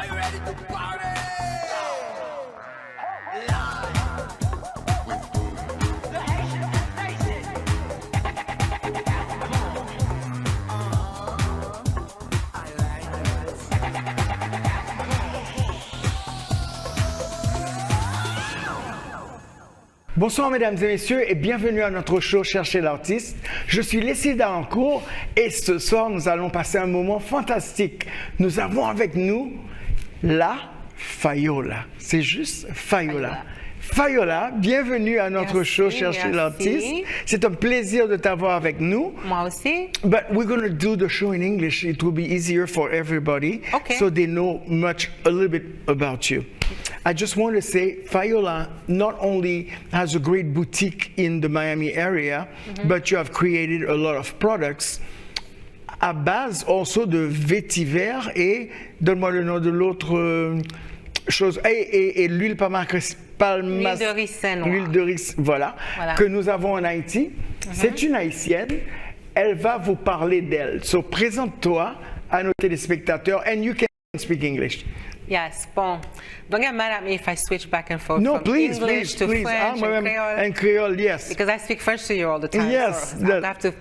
Are you ready to party? Bonsoir mesdames et messieurs et bienvenue à notre show Chercher l'artiste. Je suis Leslie Dalencour et ce soir nous allons passer un moment fantastique. Nous avons avec nous la Fayola. C'est juste Fayola. Fayola, bienvenue à notre show Chercher l'artiste. C'est un plaisir de t'avoir avec nous. Moi aussi. But we're going to do the show in English. It will be easier for everybody, so they know a little bit about you. I just want to say Fayola not only has a great boutique in the Miami area, but you have created a lot of products à base also de vétiver et, donne-moi le nom de l'autre chose, et l'huile L'huile de ricin noire. L'huile de ricin, voilà, que nous avons en Haïti. C'est une Haïtienne. Elle va vous parler d'elle. So, présente-toi à nos téléspectateurs and you can speak English. Yes, bon. Don't get mad at me if I switch back and forth from please, English to please. French and Creole, yes. Because I speak French to you all the time. Yes. So I have to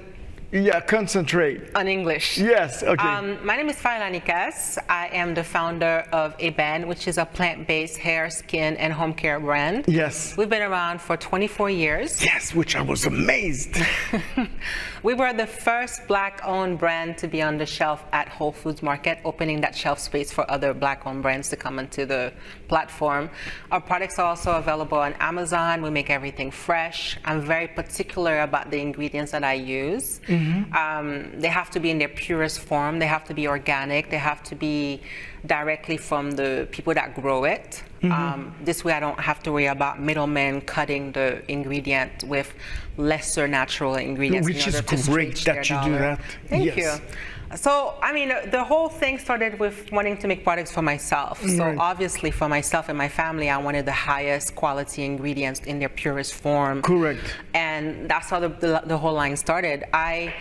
concentrate. on English. Yes, okay. My name is FAYOLA. I am the founder of a band, which is a plant-based hair, skin, and home care brand. Yes. We've been around for 24 years. Yes, which I was amazed. We were the first Black-owned brand to be on the shelf at Whole Foods Market, opening that shelf space for other Black-owned brands to come into the platform. Our products are also available on Amazon. We make everything fresh. I'm very particular about the ingredients that I use. They have to be in their purest form. They have to be organic. They have to be directly from the people that grow it. This way I don't have to worry about middlemen cutting the ingredient with lesser natural ingredients. Which is great that you do that. Thank you. So, I mean, the whole thing started with wanting to make products for myself. So obviously for myself and my family, I wanted the highest quality ingredients in their purest form. Correct. And that's how the whole line started. I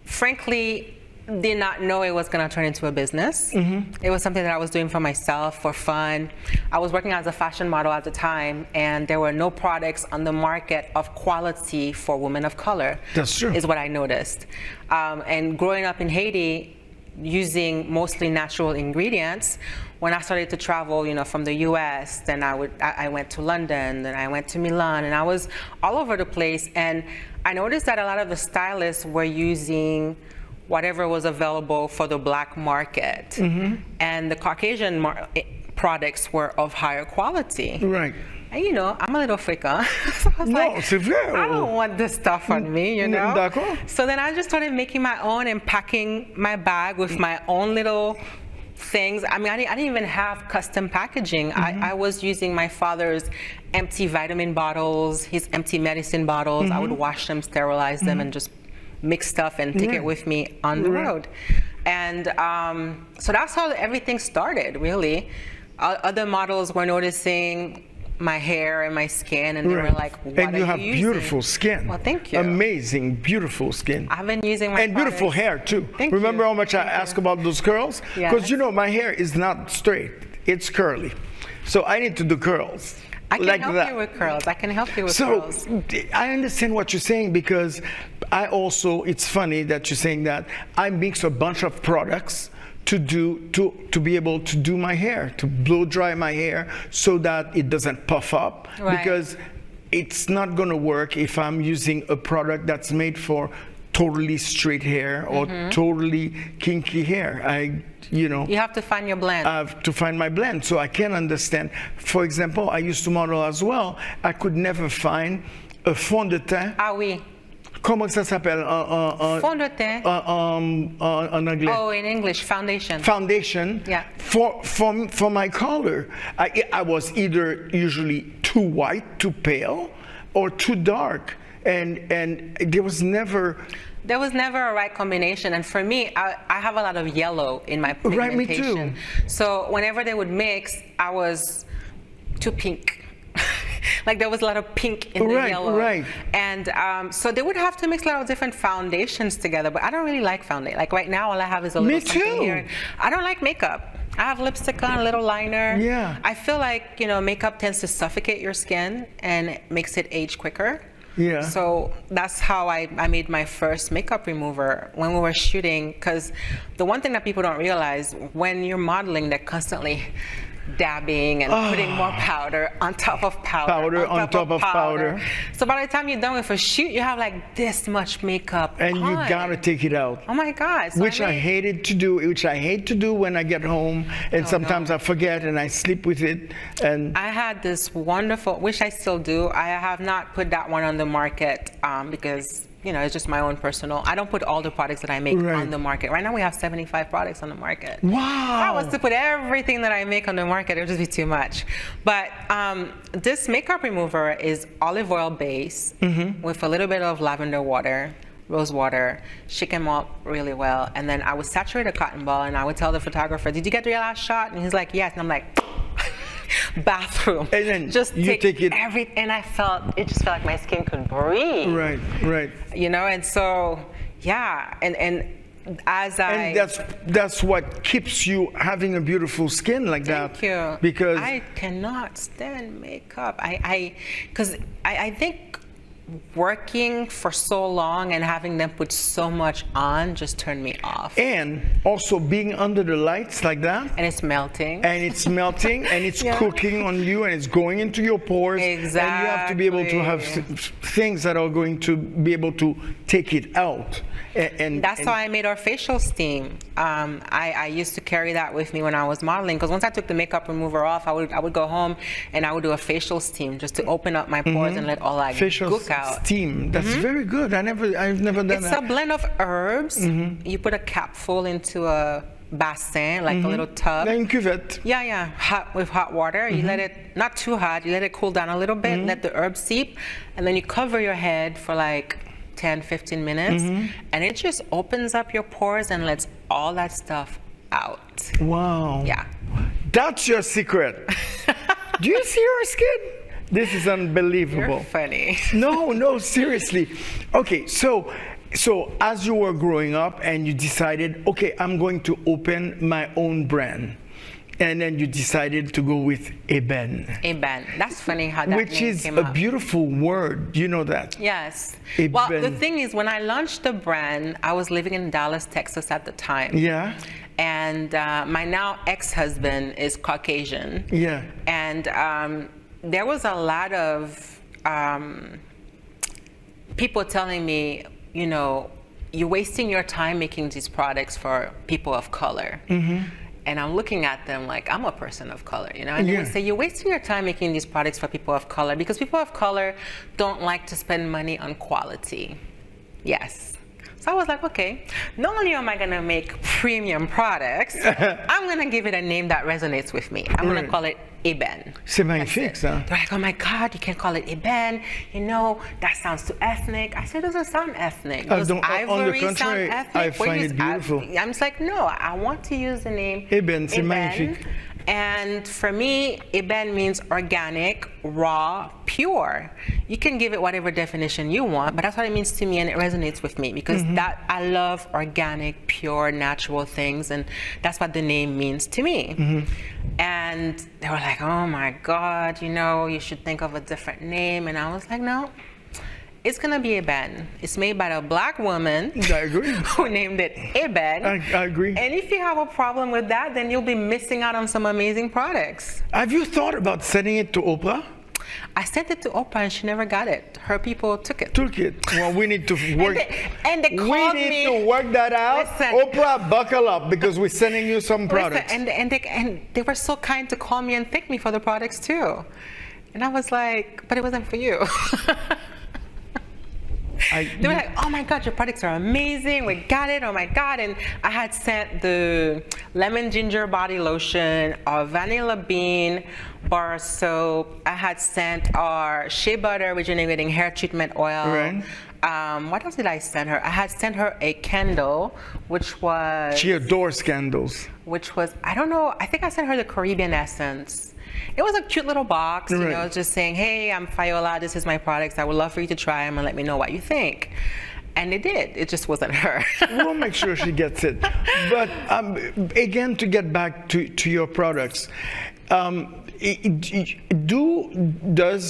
frankly did not know it was going to turn into a business. It was something that I was doing for myself, for fun. I was working as a fashion model at the time, and there were no products on the market of quality for women of color. That's true. Is what I noticed. And growing up in Haiti, using mostly natural ingredients, when I started to travel, you know, from the U.S., then I went to London, then I went to Milan, and I was all over the place. And I noticed that a lot of the stylists were using whatever was available for the Black market, and the Caucasian products were of higher quality. Right. And you know, I'm a little freaka. So I was like, I don't want this stuff on me, you know? So then I just started making my own and packing my bag with my own little things. I mean, I didn't even have custom packaging. I was using my father's empty vitamin bottles, his empty medicine bottles. I would wash them, sterilize them, and just mix stuff and take it with me on the road. And so that's how everything started, really. Other models were noticing my hair and my skin, and they were like, what are you using? And you have beautiful skin. Well, thank you. Amazing, beautiful skin. I've been using my And beautiful hair, too. Thank Remember you. how much I ask about those curls? Because, you know, my hair is not straight. It's curly. So I need to do curls. I can help you with curls. I can help you with curls. So I understand what you're saying, because I also, it's funny that you're saying that, I mix a bunch of products to be able to do my hair, to blow dry my hair so that it doesn't puff up, because it's not going to work if I'm using a product that's made for totally straight hair or totally kinky hair. You know, you have to find your blend. I have to find my blend, so I can understand. For example, I used to model as well. I could never find a fond de teint. Ah oui. Comment ça s'appelle Fond de teint. En anglais? Oh, in English, foundation. Foundation. Yeah. For my color, I was either usually too white, too pale, or too dark, and there was never. There was never a right combination, and for me, I have a lot of yellow in my pigmentation. Right, me too. So whenever they would mix, I was too pink. Like there was a lot of pink in the yellow. Right. And so they would have to mix a lot of different foundations together, but I don't really like foundation. Like right now, all I have is a little something here. I don't like makeup. I have lipstick on, a little liner. Yeah. I feel like, you know, makeup tends to suffocate your skin and it makes it age quicker. Yeah. So that's how I made my first makeup remover when we were shooting, because the one thing that people don't realize, when you're modeling, they're constantly dabbing and putting more powder on top of powder. Powder on top of powder. So by the time you're done with a shoot, you have like this much makeup and on. you gotta take it out. Oh my God. So which I hate to do when I get home, and sometimes I forget and I sleep with it. And I had this wonderful, which I still do. I have not put that one on the market because, you know, it's just my own personal. I don't put all the products that I make on the market. Right now we have 75 products on the market. Wow. If I was to put everything that I make on the market, it would just be too much. But this makeup remover is olive oil base with a little bit of lavender water, rose water, shake them up really well. And then I would saturate a cotton ball and I would tell the photographer, did you get your last shot? And he's like, yes. And I'm like, bathroom. And then just you take it. And I it just felt like my skin could breathe. Right, right. You know, and so, yeah. And that's what keeps you having a beautiful skin like that. Thank you. Because I cannot stand makeup. Because I think working for so long and having them put so much on just turned me off. And also being under the lights like that. And it's melting. And it's melting and it's cooking on you and it's going into your pores. Exactly. And you have to be able to have things that are going to be able to take it out. And that's how I made our facial steam. I used to carry that with me when I was modeling, because once I took the makeup remover off, I would go home and I would do a facial steam just to open up my pores and let all that gook out. Steam. That's very good. I've never done that. It's a blend of herbs. You put a capful into a bassin, like a little tub. Like une cuvette. Yeah. With hot water. You let it, not too hot, you let it cool down a little bit, let the herbs seep, and then you cover your head for like 10-15 minutes, and it just opens up your pores and lets all that stuff out. Wow. Yeah. That's your secret. Do you see her skin? This is unbelievable. You're funny. No, seriously. Okay, so as you were growing up and you decided, okay, I'm going to open my own brand. And then you decided to go with Eben. Eben. That's funny how that name Which is came a up. beautiful word. You know that? Yes. Eben. Well, the thing is, when I launched the brand, I was living in Dallas, Texas at the time. Yeah. And my now ex-husband is Caucasian. Yeah. And there was a lot of people telling me, you know, you're wasting your time making these products for people of color. And I'm looking at them like, I'm a person of color, you know? And they would say, you're wasting your time making these products for people of color because people of color don't like to spend money on quality. Yes. So I was like, okay, not only am I gonna make premium products, I'm gonna give it a name that resonates with me. I'm gonna call it Eben. C'est magnifique, ça. They're like, oh my God, you can't call it Eben. You know, that sounds too ethnic. I said, it doesn't sound ethnic. Does ivory sound ethnic? I find it beautiful. I'm just like, no, I want to use the name Eben. C'est magnifique. And for me, Eben means organic, raw, pure. You can give it whatever definition you want, but that's what it means to me, and it resonates with me because that I love organic, pure, natural things, and that's what the name means to me. And they were like, oh my God, you know, you should think of a different name. And I was like, no. It's gonna be Eben. It's made by a black woman. I agree. Who named it Eben. I agree. And if you have a problem with that, then you'll be missing out on some amazing products. Have you thought about sending it to Oprah? I sent it to Oprah and she never got it. Her people took it. Well, we need to work. and they called me. We need to work that out. Listen, Oprah, buckle up because we're sending you some products. Listen, and they were so kind to call me and thank me for the products too. And I was like, but it wasn't for you. They were like, oh my God, your products are amazing. We got it. Oh my God. And I had sent the lemon ginger body lotion, our vanilla bean bar soap. I had sent our shea butter regenerating hair treatment oil. Right. What else did I send her? I had sent her a candle, which was... She adores candles. Which was, I don't know, I think I sent her the Caribbean essence. It was a cute little box, you know, just saying, hey, I'm FAYOLA, this is my products. I would love for you to try them and let me know what you think. And it did. It just wasn't her. We'll make sure she gets it. But again, to get back to your products, does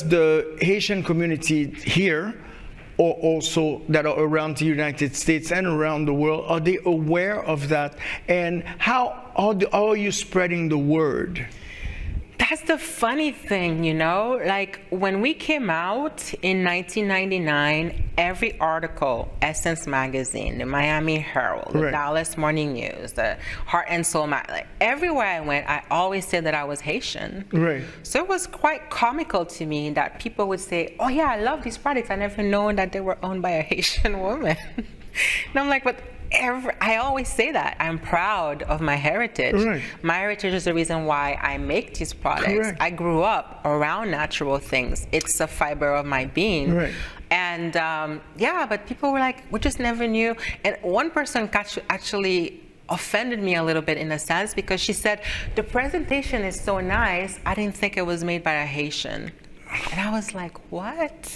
the Haitian community here, or also that are around the United States and around the world, are they aware of that? And how are you spreading the word? That's the funny thing, you know, like when we came out in 1999, every article, Essence Magazine, the Miami Herald, the Dallas Morning News, the Heart and Soul Magazine, like everywhere I went, I always said that I was Haitian. Right. So it was quite comical to me that people would say, oh yeah, I love these products. I never known that they were owned by a Haitian woman. And I'm like, but I always say that. I'm proud of my heritage. Right. My heritage is the reason why I make these products. Correct. I grew up around natural things. It's a fiber of my being. Right. And yeah, but people were like, we just never knew. And one person actually offended me a little bit in a sense because she said, the presentation is so nice, I didn't think it was made by a Haitian. And I was like, what?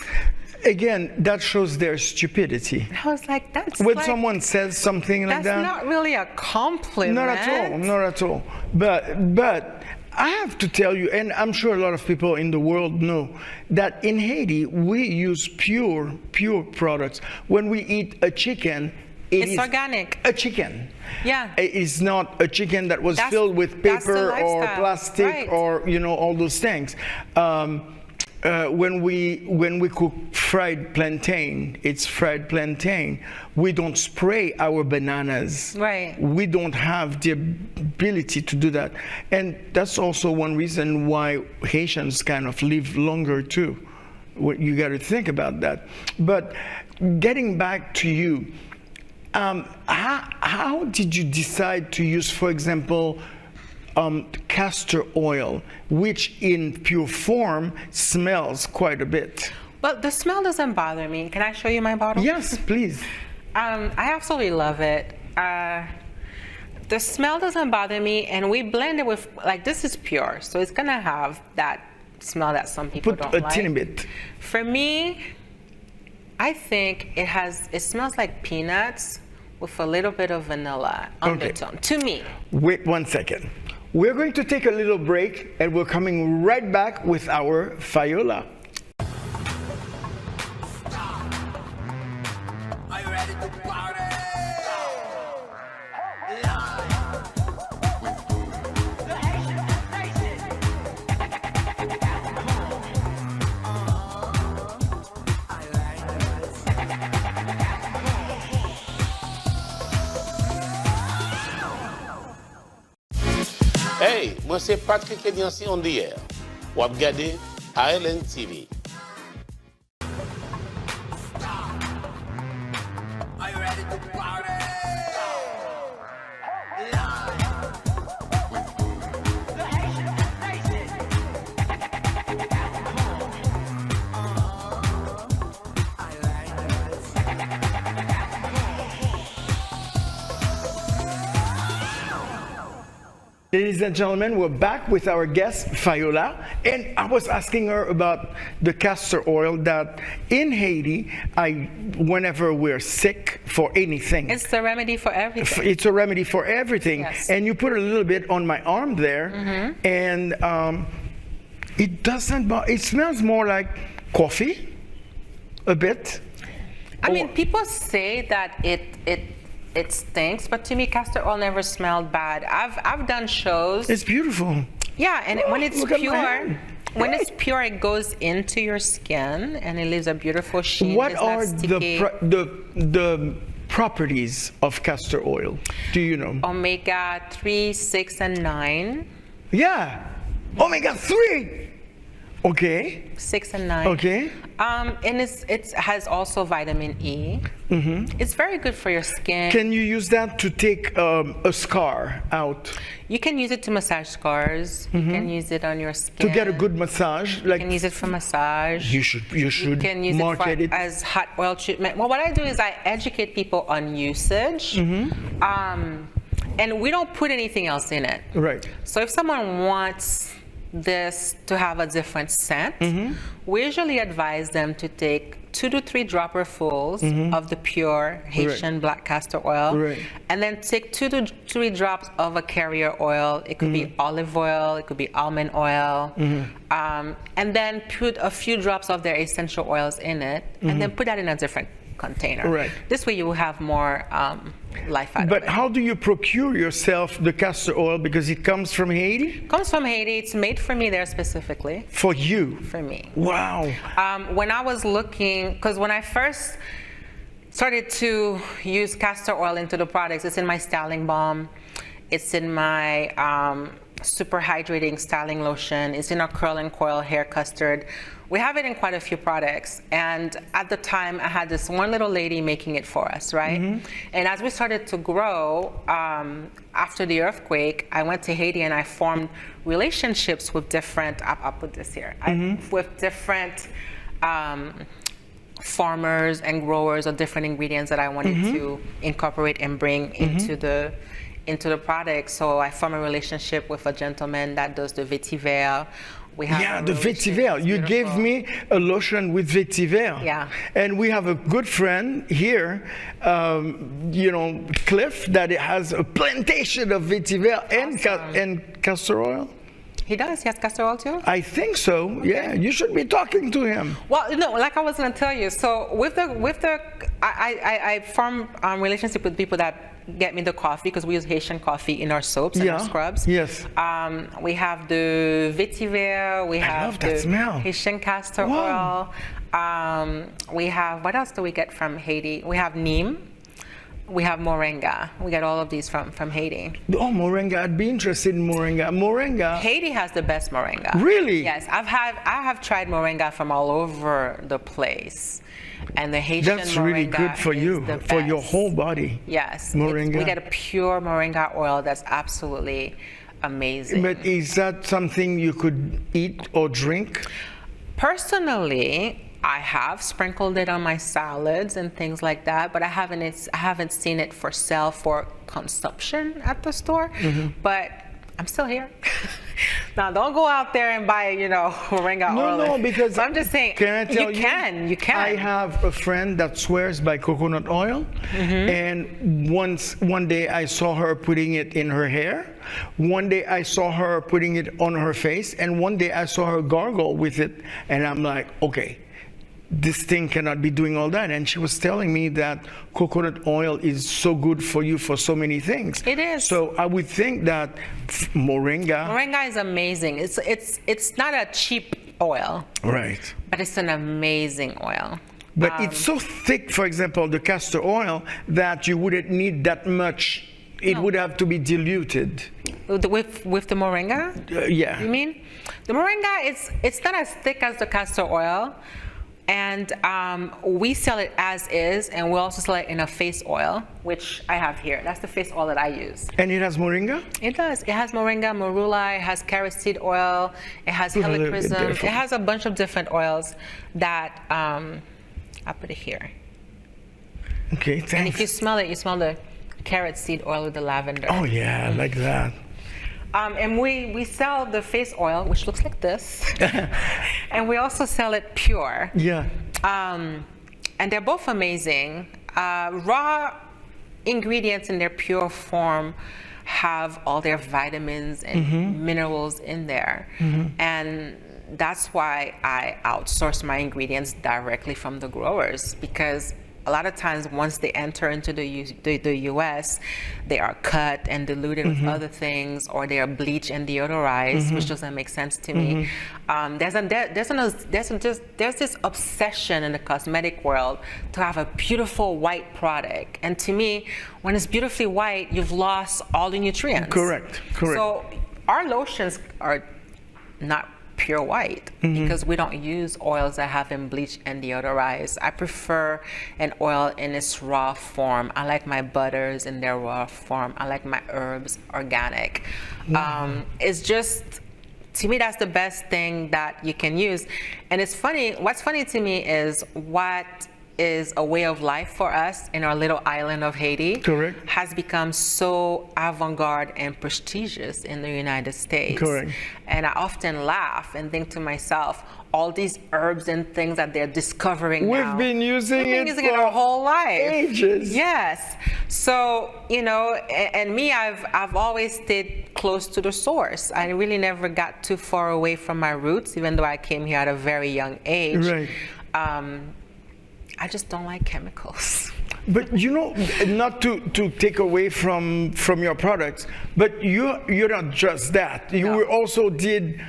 Again, that shows their stupidity. I was like, that's when like, someone says something like that. That's not really a compliment. Not at all, not at all. But I have to tell you, and I'm sure a lot of people in the world know, that in Haiti, we use pure products. When we eat a chicken, it's organic. A chicken. Yeah. It's not a chicken that was filled with paper or plastic or, you know, all those things. When we cook fried plantain, it's fried plantain. We don't spray our bananas. Right. We don't have the ability to do that. And that's also one reason why Haitians kind of live longer too. You got to think about that. But getting back to you, how did you decide to use, for example, castor oil, which in pure form smells quite a bit? Well, the smell doesn't bother me. Can I show you my bottle? Yes, please. I absolutely love it. The smell doesn't bother me, and we blend it with, like, this is pure, so it's gonna have that smell that some people don't like. Put a teeny bit. For me, I think it smells like peanuts with a little bit of vanilla undertone, to me. Wait 1 second. We're going to take a little break, and we're coming right back with our Fayola. Are you ready to party? The Haitian sensation. I like Hey, moi c'est Patrick Ediansi on the air. Ou ap gade ALN TV. Are you ready to party? The Haitian sensation. I like Ladies and gentlemen, we're back with our guest, Fayola, and I was asking her about the castor oil that in Haiti, whenever we're sick for anything. It's the remedy for everything. It's a remedy for everything. Yes. And you put a little bit on my arm there, and it doesn't, it smells more like coffee, a bit. I mean, people say that it stinks, but to me, castor oil never smelled bad. I've done shows. It's beautiful. Yeah, and when it's look at my pure, hand. when it's pure, it goes into your skin and it leaves a beautiful sheen. What It's are not sticky. the properties of castor oil? Do you know? Omega 3, 6, and 9. Yeah, omega 3. Okay. 6 and 9. Okay. And it has also vitamin E. It's very good for your skin. Can you use that to take a scar out? You can use it to massage scars. You can use it on your skin. To get a good massage, You can use it for massage. you should You can use market it as hot oil treatment. Well, what I do is I educate people on usage. And we don't put anything else in it. Right. So if someone wants this to have a different scent, we usually advise them to 2 to 3 dropperfuls of the pure Haitian black castor oil, and then take 2 to 3 drops of a carrier oil. It could be olive oil, it could be almond oil, and then put a few drops of their essential oils in it, and then put that in a different container. This way you will have more life out of it. But how do you procure yourself the castor oil? Because it comes from Haiti? It comes from Haiti. It's made for me there specifically. For you? For me. Wow. When I was looking, because when I first started to use castor oil into the products, it's in my styling balm, it's in my super hydrating styling lotion, it's in our curl and coil hair custard. We have it in quite a few products, and at the time I had this one little lady making it for us, right? And as we started to grow, after the earthquake, I went to Haiti and I formed relationships with different, I'll put this here, with different farmers and growers of different ingredients that I wanted to incorporate and bring into the product. So I formed a relationship with a gentleman that does the vetiver. The vetiver. You gave me a lotion with vetiver. Yeah. And we have a good friend here, you know, Cliff, that has a plantation of vetiver and castor oil. He does? He has castor oil too? I think so. Okay. Yeah, you should be talking to him. Well, no, like I was going to tell you. So I form relationship with people that get me the coffee, because we use Haitian coffee in our soaps and our scrubs. Yes. We have the vetiver. We have the Haitian castor oil. We have, what else do we get from Haiti? We have neem. We have moringa. We get all of these from Haiti. Oh, moringa! I'd be interested in moringa. Moringa. Haiti has the best moringa. Really? Yes, I have tried moringa from all over the place, and the Haitian That's moringa really good for you, for your whole body. Yes, moringa. We get a pure moringa oil that's absolutely amazing. But is that something you could eat or drink? Personally, I have sprinkled it on my salads and things like that, but I haven't seen it for sale for consumption at the store. But I'm still here. Now, don't go out there and buy, you know, moringa oil. No, because I'm just saying, can I tell you can. I have a friend that swears by coconut oil, and one day I saw her putting it in her hair. One day I saw her putting it on her face, and one day I saw her gargle with it, and I'm like, okay, this thing cannot be doing all that. And she was telling me that coconut oil is so good for you for so many things. It is. So I would think that moringa is amazing. It's not a cheap oil, right? But it's an amazing oil. But it's so thick, for example, the castor oil, that you wouldn't need that much. It would have to be diluted. With the moringa? Yeah. You mean? The moringa, it's not as thick as the castor oil. And we sell it as is, and we also sell it in a face oil, which I have here. That's the face oil that I use. And it has moringa? It does. It has moringa, marula, it has carrot seed oil, it has helichrysum. It has a bunch of different oils that, I'll put it here. Okay, thanks. And if you smell it, you smell the carrot seed oil with the lavender. Oh yeah, I like that. And we sell the face oil, which looks like this, and we also sell it pure. Yeah. And they're both amazing. Raw ingredients in their pure form have all their vitamins and minerals in there. And that's why I outsource my ingredients directly from the growers, because a lot of times, once they enter into the U.S., they are cut and diluted with other things, or they are bleached and deodorized, which doesn't make sense to me. There's this obsession in the cosmetic world to have a beautiful white product, and to me, when it's beautifully white, you've lost all the nutrients. Correct. So our lotions are not pure white, because we don't use oils that have been bleached and deodorized. I prefer an oil in its raw form. I like my butters in their raw form. I like my herbs organic. It's just, to me, that's the best thing that you can use. And it's funny, what's funny to me is what is a way of life for us in our little island of Haiti. Correct. Has become so avant-garde and prestigious in the United States. Correct. And I often laugh and think to myself, all these herbs and things that they're discovering now. We've been using it our whole life. Ages. Yes. So, you know, and me, I've always stayed close to the source. I really never got too far away from my roots, even though I came here at a very young age. Right. I just don't like chemicals. But you know, not to take away from your products, but you're not just that. You also did.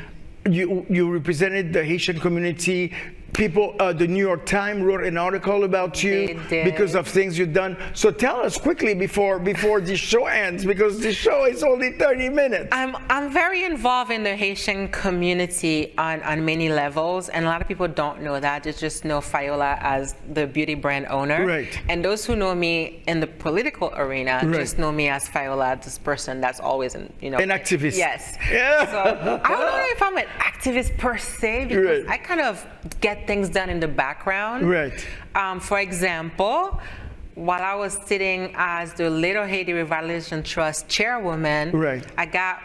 You represented the Haitian community. People, the New York Times wrote an article about you because of things you've done. So tell us quickly before this show ends, because this show is only 30 minutes. I'm very involved in the Haitian community on many levels, and a lot of people don't know that. They just know FAYOLA as the beauty brand owner. Right. And those who know me in the political arena just know me as FAYOLA, this person that's always an activist. Yes. Yeah. So I don't know if I'm an activist per se, because I kind of get things done in the background. Right. For example, while I was sitting as the Little Haiti Revitalization Trust chairwoman, I got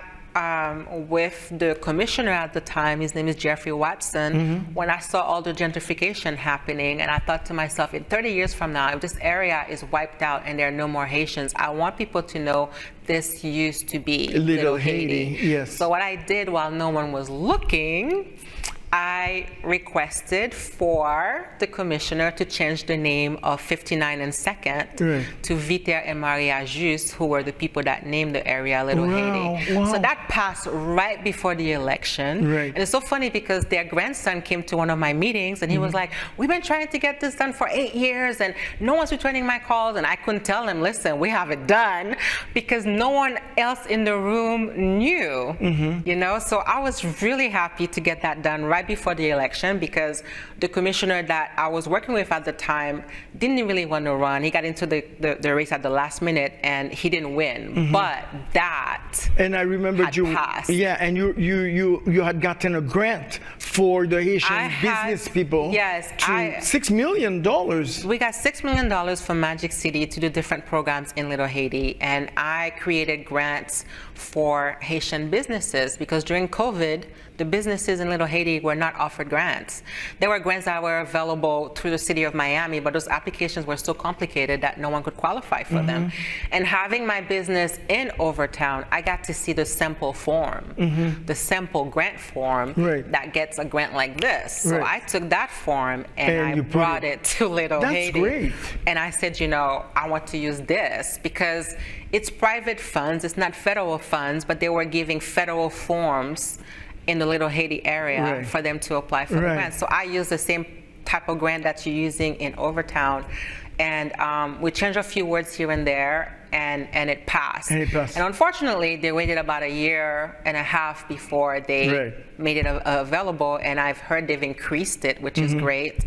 with the commissioner at the time, his name is Jeffrey Watson, when I saw all the gentrification happening, and I thought to myself, in 30 years from now, if this area is wiped out and there are no more Haitians, I want people to know this used to be Little Haiti. Yes. So what I did while no one was looking, I requested for the commissioner to change the name of 59 and 2nd to Viter and Maria Juste, who were the people that named the area Little Haiti. Wow. So that passed right before the election. And it's so funny because their grandson came to one of my meetings and he was like, we've been trying to get this done for 8 years and no one's returning my calls. And I couldn't tell him, listen, we have it done, because no one else in the room knew, you know? So I was really happy to get that done right before the election, because the commissioner that I was working with at the time didn't really want to run. He got into the race at the last minute and he didn't win. But that and I remember you passed. Yeah, and you had gotten a grant for the Haitian business people. Yes, $6 million. We got $6 million from Magic City to do different programs in Little Haiti, and I created grants for Haitian businesses, because during COVID, the businesses in Little Haiti were not offered grants. There were grants that were available through the city of Miami, but those applications were so complicated that no one could qualify for them. And having my business in Overtown, I got to see the sample form, the sample grant form that gets a grant like this. So I took that form and I brought it to Little Haiti. That's great. And I said, you know, I want to use this because it's private funds, it's not federal funds, but they were giving federal forms in the Little Haiti area for them to apply for the grant. So I use the same type of grant that you're using in Overtown, and we changed a few words here and there, and it passed. And unfortunately, they waited about 1.5 years before they made it available, and I've heard they've increased it, which is great.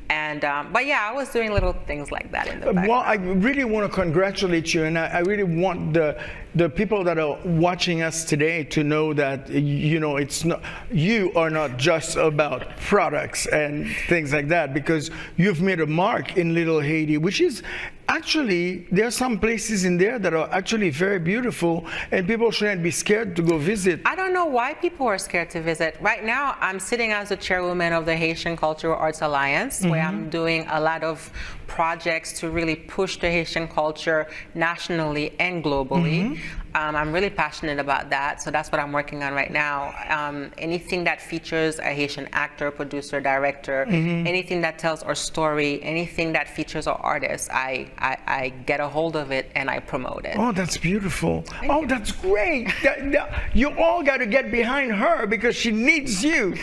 And, but yeah, I was doing little things like that in the background. Well, I really want to congratulate you, and I really want the people that are watching us today to know that, you know, it's not, you are not just about products and things like that, because you've made a mark in Little Haiti, which is actually, there are some places in there that are actually very beautiful, and people shouldn't be scared to go visit. I don't know why people are scared to visit. Right now, I'm sitting as the chairwoman of the Haitian Cultural Arts Alliance, where I'm doing a lot of projects to really push the Haitian culture nationally and globally. I'm really passionate about that, so that's what I'm working on right now. Anything that features a Haitian actor, producer, director, anything that tells our story, anything that features our artists, I get a hold of it and I promote it. Oh, that's beautiful. Oh, that's great. You all got to get behind her because she needs you.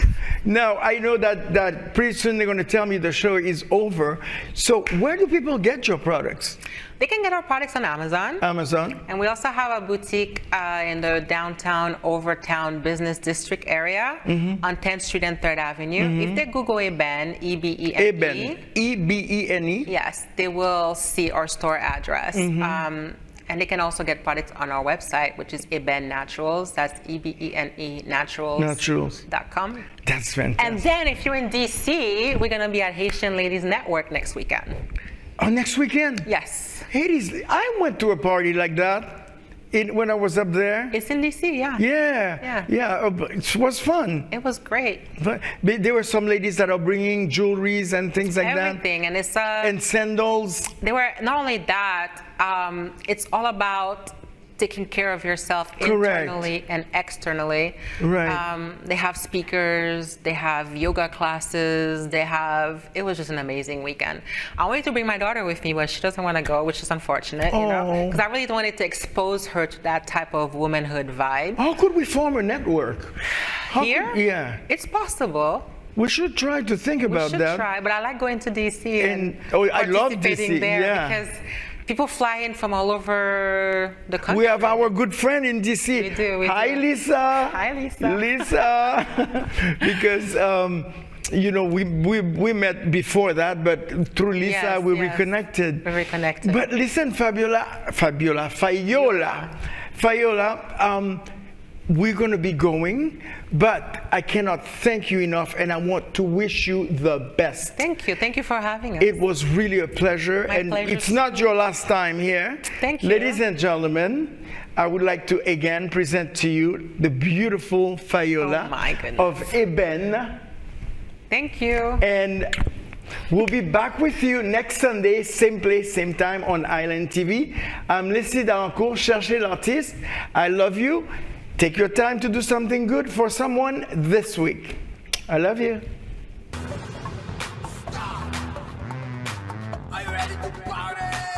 Now, I know that pretty soon they're going to tell me the show is over. So where do people get your products? They can get our products on Amazon. Amazon. And we also have a boutique in the downtown Overtown Business District area on 10th Street and 3rd Avenue. If they Google Eben, E-B-E-N-E. E-B-E-N-E. Yes, they will see our store address. And they can also get products on our website, which is Eben Naturals. That's EBENE Naturals.com. That's fantastic. And then if you're in DC, we're going to be at Haitian Ladies Network next weekend. Oh, next weekend? Yes. Hades, I went to a party like that when I was up there. It's in DC, yeah. Yeah. It was fun. It was great. But there were some ladies that are bringing jewelries and things like Everything. And it's and sandals. They were not only that. It's all about taking care of yourself internally and externally. Right. They have speakers, they have yoga classes, it was just an amazing weekend. I wanted to bring my daughter with me, but she doesn't want to go, which is unfortunate, you know, because I really wanted to expose her to that type of womanhood vibe. How could we form a network? Here? Yeah. It's possible. We should try to think about that. We should try, but I like going to DC and I love DC, there because people fly in from all over the country. We have our good friend in DC. We do. Hi, Lisa. Hi, Lisa. Lisa. Because, you know, we met before that, but through Lisa, we reconnected. We reconnected. But listen, Fayola, we're going to be going, but I cannot thank you enough, and I want to wish you the best. Thank you. Thank you for having us. It was really a pleasure. My pleasure. It's not your last time here. Thank you. Ladies and gentlemen, I would like to again present to you the beautiful Fayola of Eben. Thank you. And we'll be back with you next Sunday, same place, same time on Island TV. I'm Leslie Dalencour, CHERCHER L'ARTISTE. I love you. Take your time to do something good for someone this week. I love you. Are you ready to party?